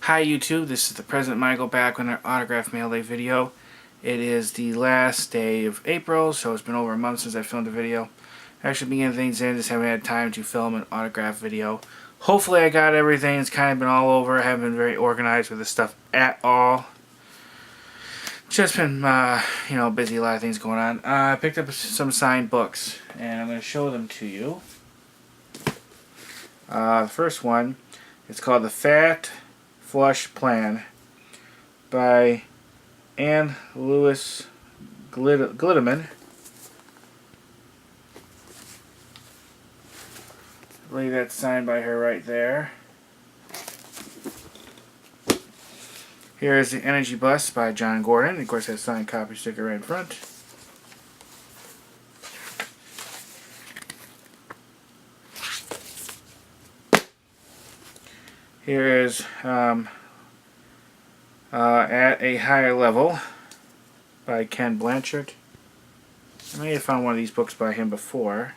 Hi YouTube, this is the President Michael back with an autograph mail day video. It is the last day of April, so it's been over a month since I filmed a video. Actually been getting things in, just haven't had time to film an autograph video. Hopefully I got everything. It's kind of been all over. I haven't been very organized with this stuff at all. Just been, busy, a lot of things going on. I picked up some signed books, and I'm going to show them to you. The first one, it's called The Fat Flush Plan by Anne Lewis Glitterman. I believe that's signed by her right there. Here is The Energy Bus by John Gordon. Of course, it has a signed copy sticker right in front. Here is At a Higher Level by Ken Blanchard. I may have found one of these books by him before.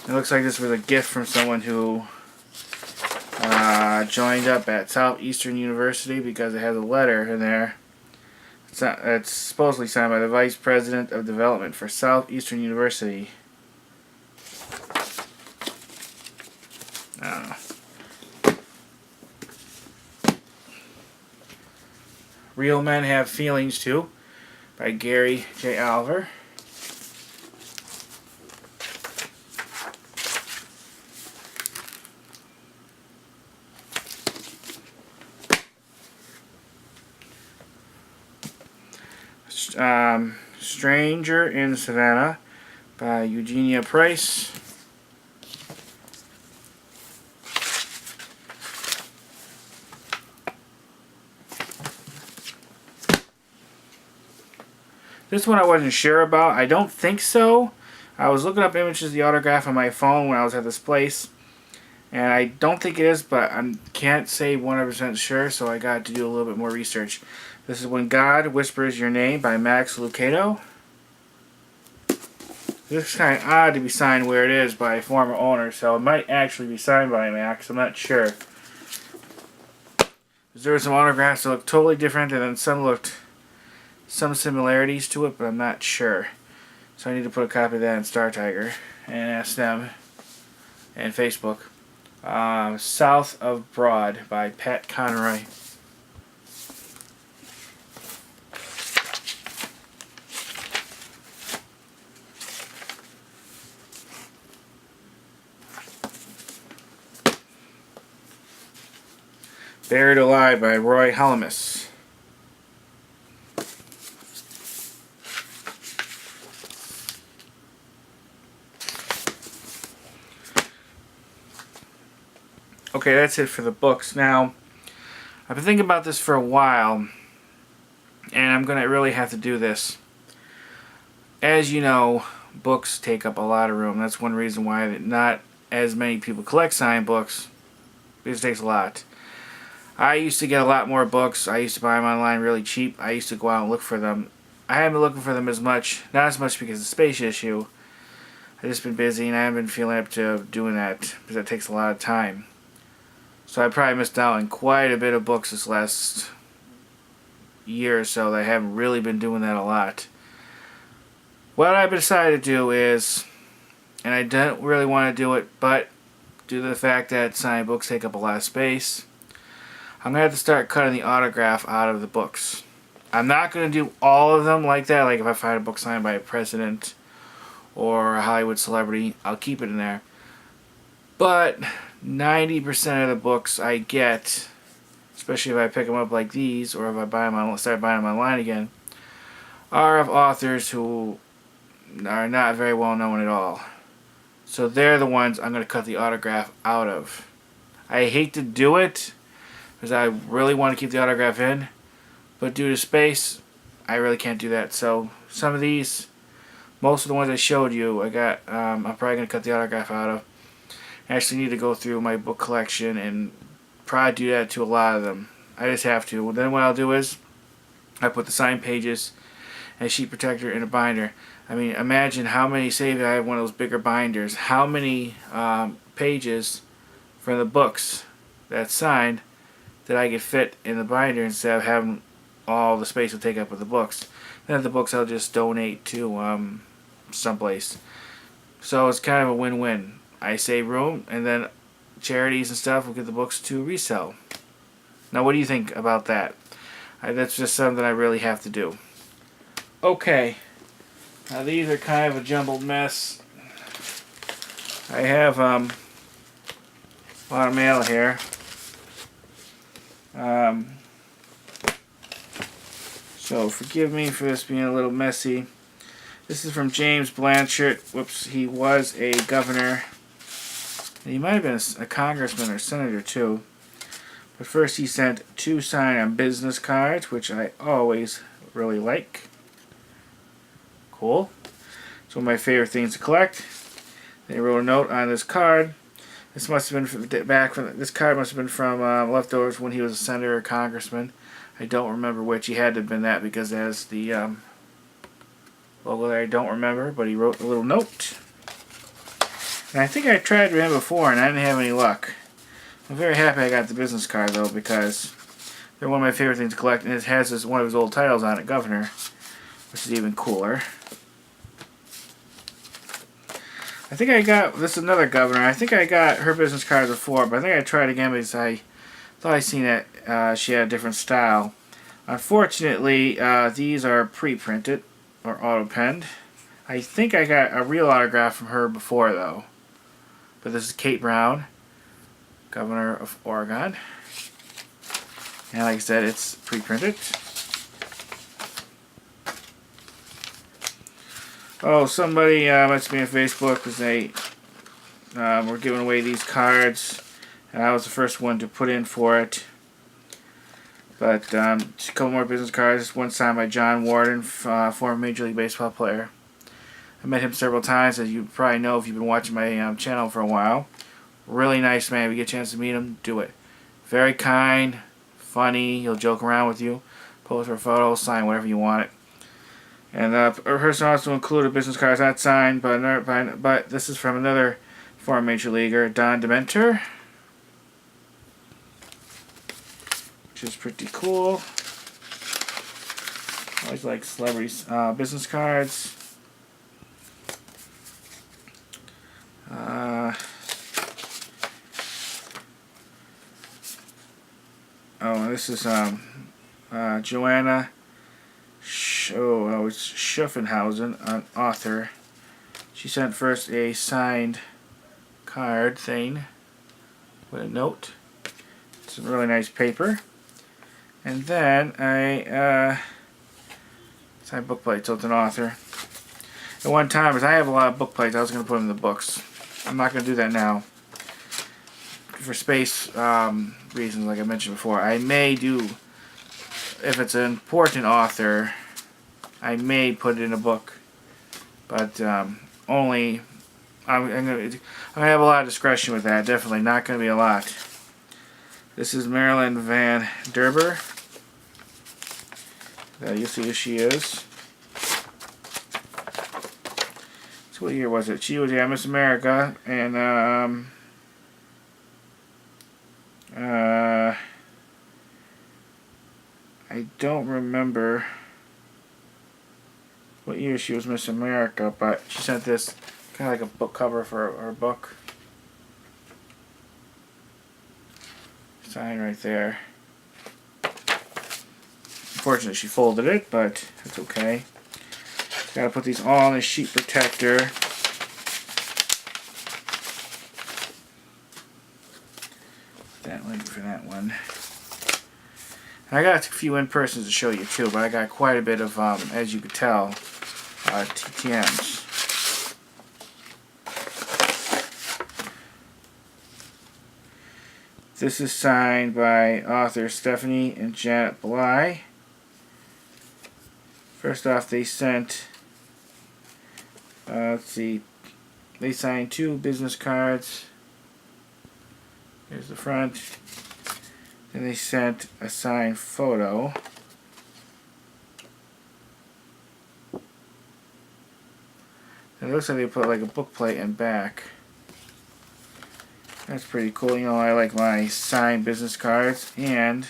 It looks like this was a gift from someone who joined up at Southeastern University, because it has a letter in there. It's supposedly signed by the Vice President of Development for Southeastern University. I don't know. Real Men Have Feelings Too by Gary J. Oliver. Stranger in Savannah by Eugenia Price. This one I wasn't sure about. I don't think so. I was looking up images of the autograph on my phone when I was at this place, and I don't think it is, but I can't say 100% sure, so I got to do a little bit more research. This is When God Whispers Your Name by Max Lucado. This is kind of odd to be signed where it is by a former owner, so it might actually be signed by Max. I'm not sure. There were some autographs that looked totally different, and then some similarities to it, but I'm not sure. So I need to put a copy of that in Star Tiger and ask them. And Facebook. South of Broad by Pat Conroy. Buried Alive by Roy Halamis. Okay, that's it for the books. Now, I've been thinking about this for a while, and I'm going to really have to do this. As you know, books take up a lot of room. That's one reason why not as many people collect signed books, because it takes a lot. I used to get a lot more books. I used to buy them online really cheap. I used to go out and look for them. I haven't been looking for them as much. Not as much because of the space issue. I've just been busy, and I haven't been feeling up to doing that, because that takes a lot of time. So I probably missed out on quite a bit of books this last year or so that I haven't really been doing that a lot. What I've decided to do is, and I don't really want to do it, but due to the fact that signed books take up a lot of space, I'm going to have to start cutting the autograph out of the books. I'm not going to do all of them like that. Like if I find a book signed by a president or a Hollywood celebrity, I'll keep it in there. But 90% of the books I get, especially if I pick them up like these, or if I start buying them online again, are of authors who are not very well known at all. So they're the ones I'm going to cut the autograph out of. I hate to do it, because I really want to keep the autograph in, but due to space, I really can't do that. So some of these, most of the ones I showed you, I'm probably going to cut the autograph out of. I actually need to go through my book collection and probably do that to a lot of them. I just have to. Then what I'll do is I put the signed pages and a sheet protector in a binder. I mean, imagine how many, say I have one of those bigger binders, how many pages for the books that's signed that I could fit in the binder instead of having all the space to take up with the books. Then the books I'll just donate to someplace. So it's kind of a win-win. I save room, and then charities and stuff will get the books to resell. Now, what do you think about that? That's just something I really have to do. Okay. Now, these are kind of a jumbled mess. I have a lot of mail here. So forgive me for this being a little messy. This is from James Blanchard. Whoops, he was a governor. He might have been a congressman or senator too. But first he sent 2 signed on business cards, which I always really like. Cool. It's one of my favorite things to collect. Then he wrote a note on this card. This must have been this card must have been from leftovers when he was a senator or congressman. I don't remember which. He had to have been that because it has the logo there. I don't remember, but he wrote a little note. And I think I tried with him before and I didn't have any luck. I'm very happy I got the business card though, because they're one of my favorite things to collect, and it has one of his old titles on it, Governor, which is even cooler. I think I got, this is another governor, I think I got her business cards before, but I think I tried again because I thought I seen that she had a different style. Unfortunately, these are pre-printed, or auto-penned. I think I got a real autograph from her before though. But this is Kate Brown, Governor of Oregon. And like I said, it's pre-printed. Oh, somebody messaged me on Facebook because they were giving away these cards, and I was the first one to put in for it. But just a couple more business cards. One signed by John Warden, former Major League Baseball player. I met him several times, as you probably know if you've been watching my channel for a while. Really nice man. If you get a chance to meet him, do it. Very kind, funny. He'll joke around with you, pose for a photo, sign whatever you want it. And her person also included business cards not signed, but this is from another former major leaguer, Don Dementer, which is pretty cool. I always like celebrities' business cards. This is Joanna. It's Schuffenhausen, an author. She sent first a signed card thing with a note. Some really nice paper. And then I signed book plates. So it's an author. At one time, as I have a lot of book plates, I was going to put them in the books. I'm not going to do that now. For space reasons, like I mentioned before, I may do, if it's an important author, I may put it in a book, but only I'm gonna have a lot of discretion with that. Definitely not going to be a lot. This is Marilyn Van Derber. You'll see who she is. So what year was it? She was Miss America, and I don't remember what year she was Miss America, but she sent this kind of like a book cover for her book. Sign right there. Unfortunately, she folded it, but it's okay. Gotta put these all in a sheet protector. That link for that one. I got a few in-persons to show you too, but I got quite a bit of, as you could tell, TTMs. This is signed by author Stephanie and Janet Bly. First off, they sent, let's see, they signed 2 business cards. Here's the front. Then they sent a signed photo. It looks like they put like a book plate in back. That's pretty cool. You know, I like my signed business cards, and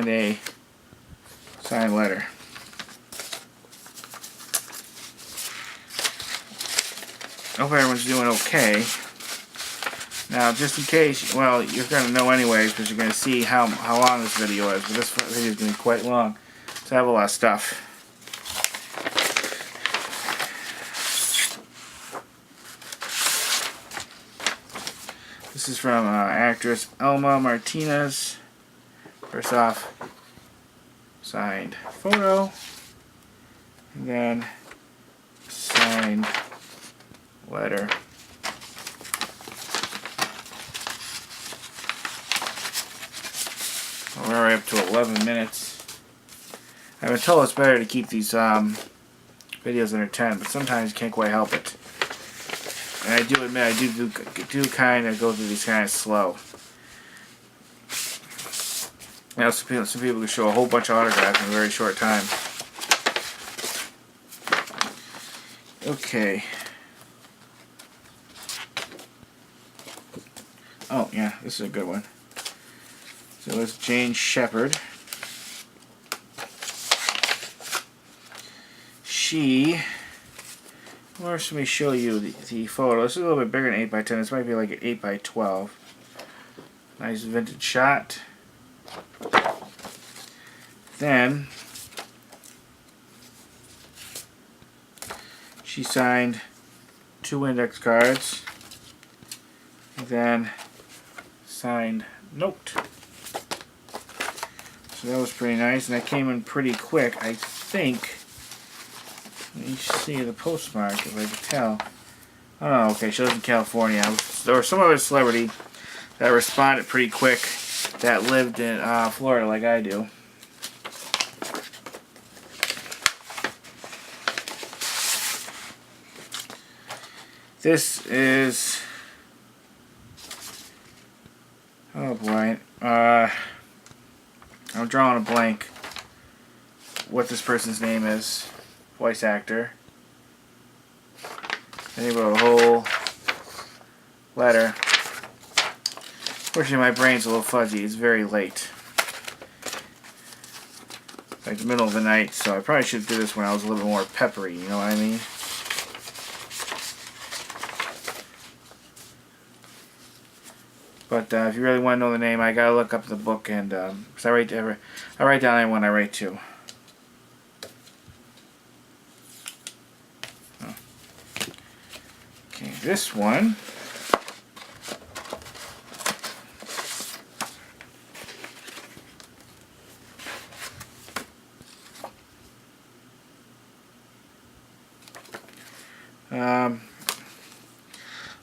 a signed letter. I hope everyone's doing okay. Now, just in case, well, you're going to know anyways because you're going to see how long this video is, but this video is going to be quite long, so I have a lot of stuff. This is from actress Elma Martinez. First off, signed photo, and then signed letter. We're already up to 11 minutes. I've been told it's better to keep these videos under 10, but sometimes you can't quite help it. And I do admit I do kind of go through these kind of slow. Now some people can show a whole bunch of autographs in a very short time. Okay. Oh yeah, this is a good one. So it's Jane Shepherd. Or let me show you the photo. This is a little bit bigger than 8x10. This might be like an 8x12. Nice vintage shot. Then she signed 2 index cards. And then signed note. So that was pretty nice, and that came in pretty quick. I think. Let me see the postmark if I can tell. Oh, okay, she lives in California. There was some other celebrity that responded pretty quick that lived in Florida like I do. This is... oh boy. I'm drawing a blank what this person's name is. Voice actor. They wrote a whole letter. Fortunately, my brain's a little fuzzy. It's very late. Like the middle of the night, so I probably should do this when I was a little bit more peppery, you know what I mean? But if you really want to know the name, I gotta look up the book, and because I write down everyone I write to. Oh. Okay, this one.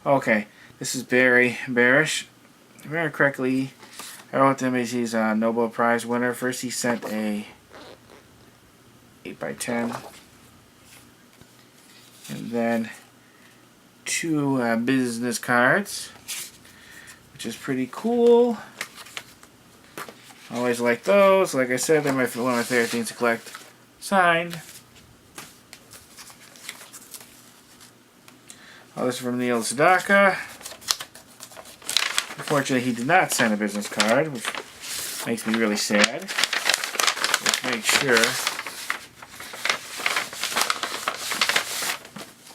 Okay, this is Barry Barish. If I remember correctly, I wrote him as he's a Nobel Prize winner. First he sent a 8x10, and then 2 business cards, which is pretty cool. Always like those. Like I said, they're one of my favorite things to collect. Signed. Oh, this is from Neil Sedaka. Unfortunately, he did not send a business card, which makes me really sad. Let's make sure.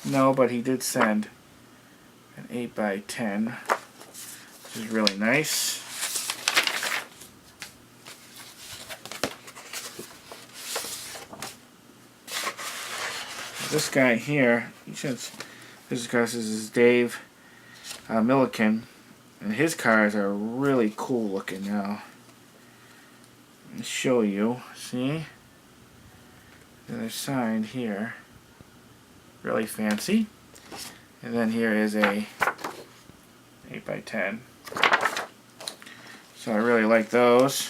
No, but he did send an 8x10, which is really nice. This guy here, this is Dave Milliken. And his cards are really cool looking now. Let me show you. See? They're signed here. Really fancy. And then here is a 8x10. So I really like those.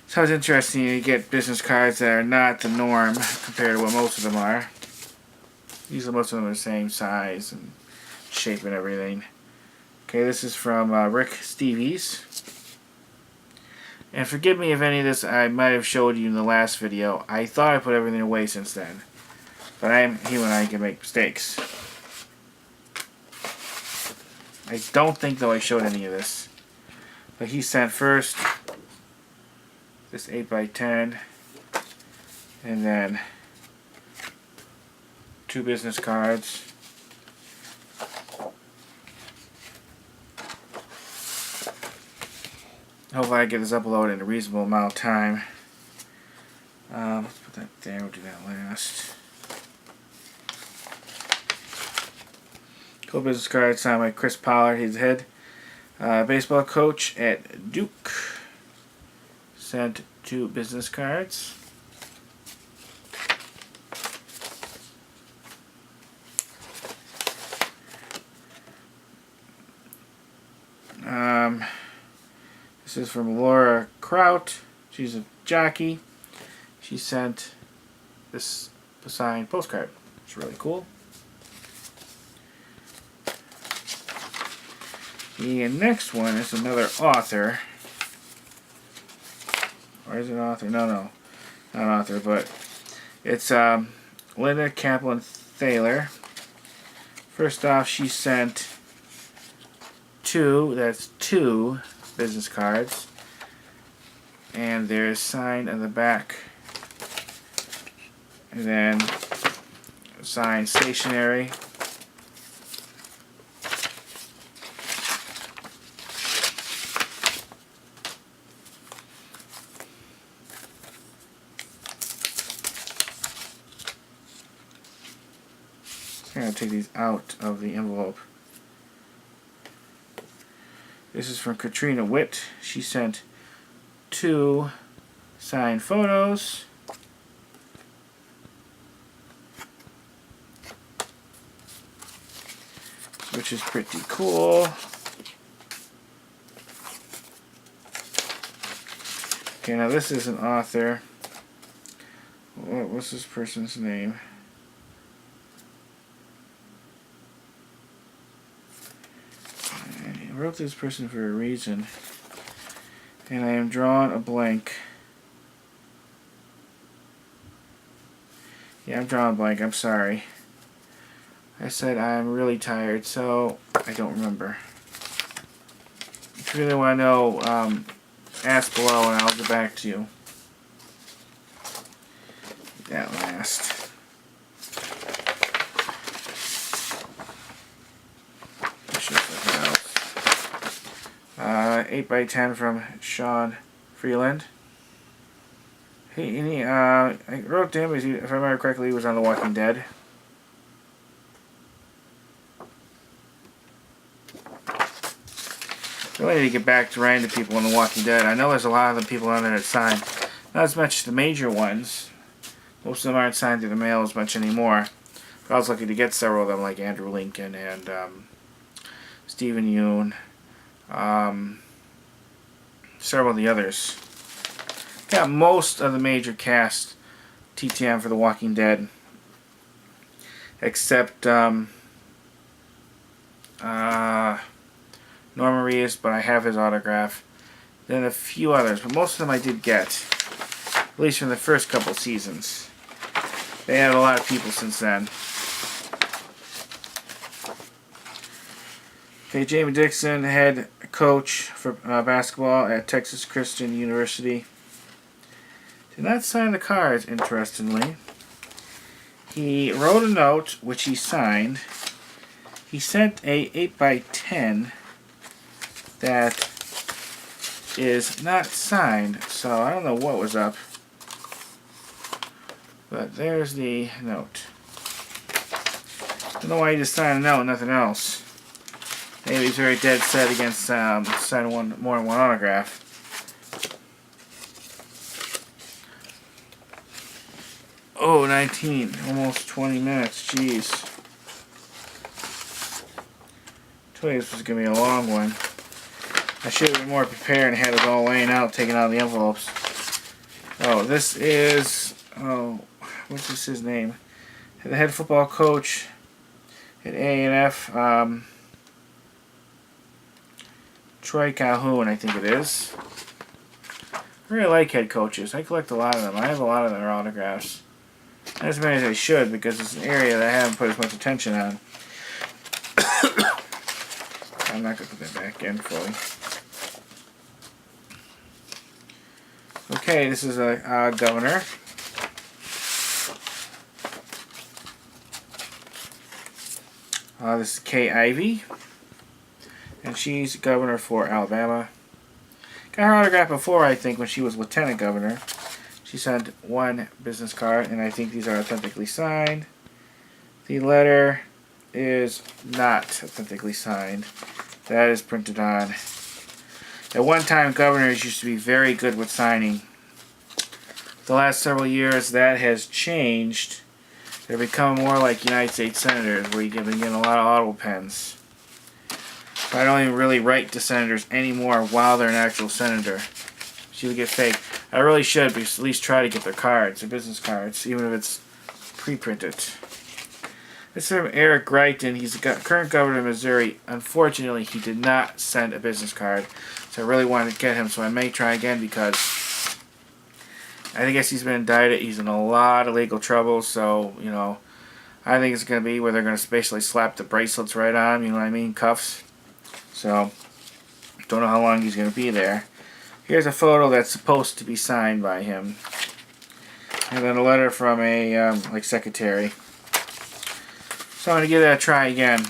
So it's interesting you get business cards that are not the norm compared to what most of them are. Usually most of them are the same size and shape and everything. Okay, this is from Rick Steamies. And forgive me if any of this I might have showed you in the last video. I thought I put everything away since then. But I am human, I can make mistakes. I don't think, though, I showed any of this. But he sent first this 8x10. And then 2 business cards. Hopefully I get this uploaded in a reasonable amount of time. Let's put that there, we'll do that last. Cool business card signed by Chris Pollard, he's the head baseball coach at Duke. Sent 2 business cards. This is from Laura Kraut. She's a jockey. She sent this signed postcard. It's really cool. The next one is another author. Or is it an author? No, not an author, but it's Linda Kaplan Thaler. First off, she sent 2 business cards, and they're signed on the back, and then signed stationery. I'm going to take these out of the envelope. This is from Katrina Witt. She sent 2 signed photos. Which is pretty cool. Okay, now this is an author. What's this person's name? I wrote this person for a reason, and I am drawing a blank. Yeah, I'm drawing a blank. I'm sorry. I said I'm really tired, so I don't remember. If you really want to know, ask below and I'll get back to you. That last. 8x10 from Sean Freeland. I wrote to him, if I remember correctly, he was on The Walking Dead. I really need to get back to writing to people on The Walking Dead. I know there's a lot of the people on there that signed. Not as much as the major ones. Most of them aren't signed through the mail as much anymore. But I was lucky to get several of them, like Andrew Lincoln and Stephen Yoon. Several of the others. Got most of the major cast TTM for The Walking Dead, except Norman Reedus, but I have his autograph. Then a few others, but most of them I did get, at least from the first couple seasons. They added a lot of people since then. Okay, Jamie Dixon, head coach for basketball at Texas Christian University. Did not sign the cards, interestingly. He wrote a note, which he signed. He sent a 8x10 that is not signed, so I don't know what was up. But there's the note. I don't know why he just signed a note and nothing else. Maybe he's very dead set against signing more than one autograph. Oh, 19. Almost 20 minutes. Jeez. I told you this was going to be a long one. I should have been more prepared and had it all laying out, taking out the envelopes. Oh, this is... Oh, what's this his name? The head football coach at A&F. Troy Calhoun, I think it is. I really like head coaches. I collect a lot of them. I have a lot of their autographs. Not as many as I should because it's an area that I haven't put as much attention on. I'm not going to put that back in fully. Okay, this is a governor. This is Kay Ivey. And she's governor for Alabama. Got her autograph before, I think, when she was lieutenant governor. She sent one business card, and I think these are authentically signed. The letter is not authentically signed. That is printed on. At one time, governors used to be very good with signing. The last several years, that has changed. They're becoming more like United States senators, where you can get a lot of auto pens. So I don't even really write to senators anymore while they're an actual senator. So you get fake. I really should at least try to get their cards, their business cards, even if it's pre-printed. This is from Eric Greitens. He's the current governor of Missouri. Unfortunately, he did not send a business card. So I really wanted to get him, so I may try again because I guess he's been indicted. He's in a lot of legal trouble, so, you know, I think it's going to be where they're going to basically slap the bracelets right on, you know what I mean, cuffs. So, don't know how long he's going to be there. Here's a photo that's supposed to be signed by him. And then a letter from a, secretary. So I'm going to give that a try again.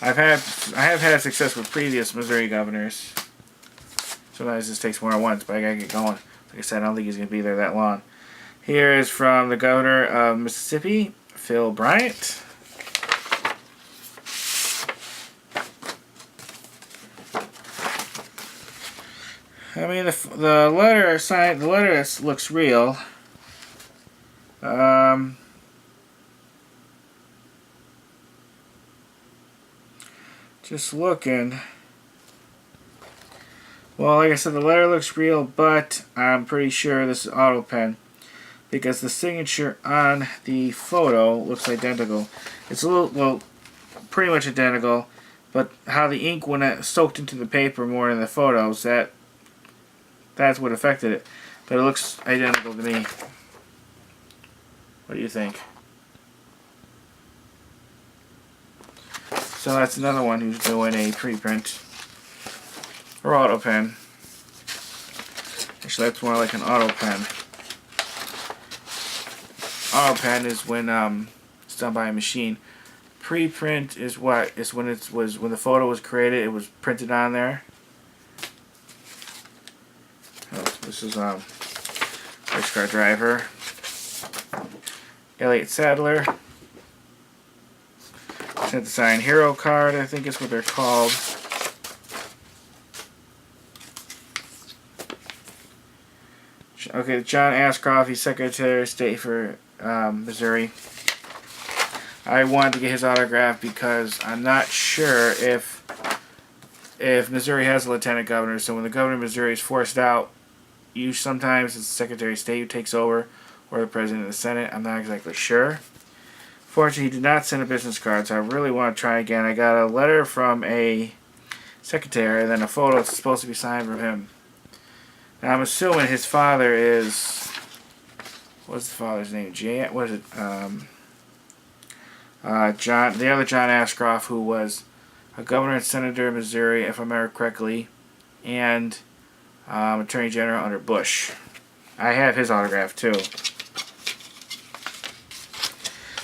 I have had success with previous Missouri governors. Sometimes this takes more than once, but I gotta get going. Like I said, I don't think he's going to be there that long. Here is from the governor of Mississippi, Phil Bryant. I mean, the letter signed. The letter looks real. Just looking. Well, like I said, the letter looks real, but I'm pretty sure this is auto pen because the signature on the photo looks identical. It's a little, well, pretty much identical, but how the ink when it soaked into the paper more than the photos, that's what affected it. But it looks identical to me. What do you think? So that's another one who's doing a preprint or auto pen. Actually, that's more like an auto pen. Auto pen is when it's done by a machine. Preprint is what? It's when when the photo was created, it was printed on there. Oh, this is race car driver Elliott Sadler. Sent to sign hero card, I think is what they're called. Okay, John Ashcroft, he's Secretary of State for Missouri. I wanted to get his autograph because I'm not sure if Missouri has a lieutenant governor. So when the governor of Missouri is forced out, sometimes it's the Secretary of State who takes over, or the President of the Senate. I'm not exactly sure. Fortunately, he did not send a business card, so I really want to try again. I got a letter from a secretary, and then a photo that's supposed to be signed from him. Now, I'm assuming his father is... What's the father's name? John, the other John Ashcroft, who was a governor and senator of Missouri, if I remember correctly, and Attorney General under Bush. I have his autograph, too.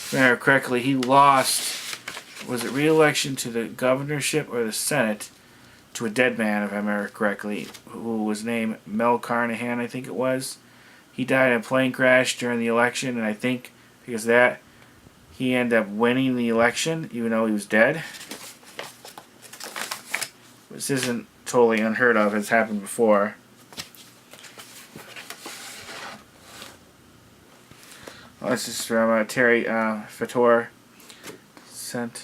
If I remember correctly, he lost, was it re-election to the governorship or the Senate, to a dead man, if I remember correctly, who was named Mel Carnahan, I think it was. He died in a plane crash during the election, and I think because of that, he ended up winning the election, even though he was dead. This isn't totally unheard of. It's happened before. Well, this is from Terry Fator. Signed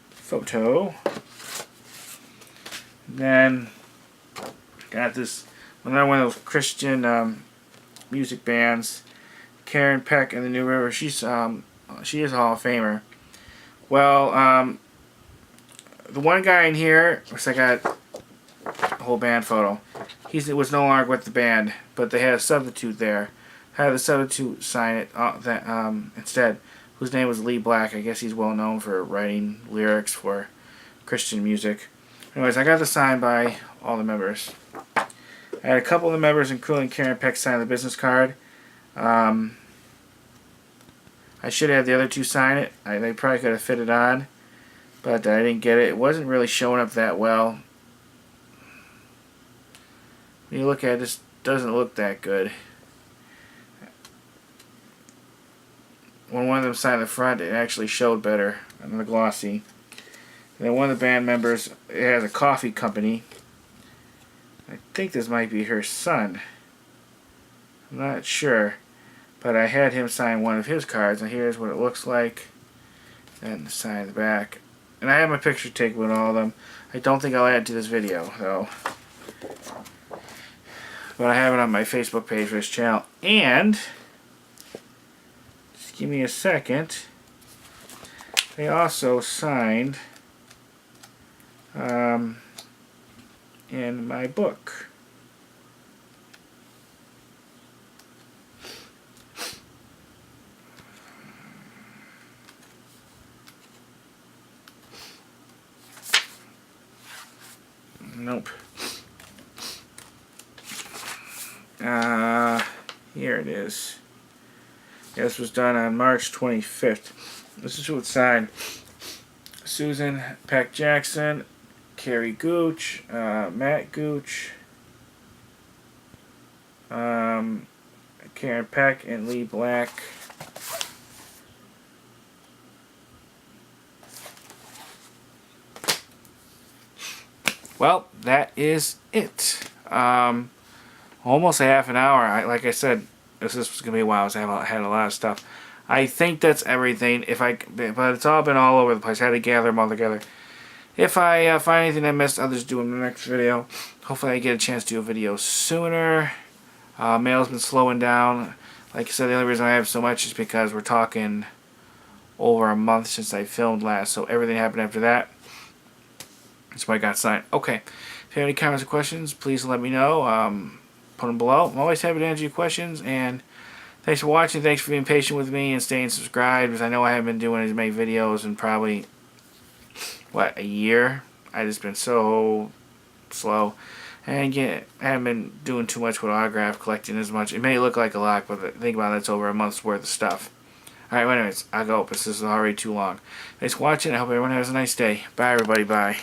photo. Then got this another one of those Christian music bands, Karen Peck and the New River. She is a Hall of Famer. Well, the one guy in here, looks like I got a whole band photo. He was no longer with the band, but they had a substitute there. Had the substitute sign it instead, whose name was Lee Black. I guess he's well known for writing lyrics for Christian music. Anyways, I got the sign by all the members. I had a couple of the members, including Karen Peck, sign the business card. I should have the other two sign it. They probably could have fit it on, but I didn't get it. It wasn't really showing up that well. When you look at it, this doesn't look that good. When one of them signed the front, it actually showed better on the glossy. And then one of the band members, it has a coffee company. I think this might be her son. I'm not sure. But I had him sign one of his cards, and here's what it looks like. And sign the back. And I have my picture taken with all of them. I don't think I'll add to this video, though. But I have it on my Facebook page for this channel. And, just give me a second, they also signed in my book. Nope. Here it is. Yeah, this was done on March 25th. This is who it signed. Susan Peck Jackson, Carrie Gooch, Matt Gooch, Karen Peck, and Lee Black. Well, that is it. Almost a half an hour. Like I said, this was gonna be a while. I had a lot of stuff. I think that's everything. But it's all been all over the place. I had to gather them all together. If I find anything I missed, I'll just do them in the next video. Hopefully, I get a chance to do a video sooner. Mail's been slowing down. Like I said, the only reason I have so much is because we're talking over a month since I filmed last. So everything happened after that. That's why I got signed. Okay. If you have any comments or questions, please let me know. Put them below. I'm always happy to answer your questions. And thanks for watching. Thanks for being patient with me and staying subscribed. Because I know I haven't been doing as many videos in probably, a year? I've just been so slow. And again, I haven't been doing too much with autograph collecting as much. It may look like a lot, but think about it, it's over a month's worth of stuff. Alright, well anyways, I'll go. This is already too long. Thanks for watching. I hope everyone has a nice day. Bye, everybody. Bye.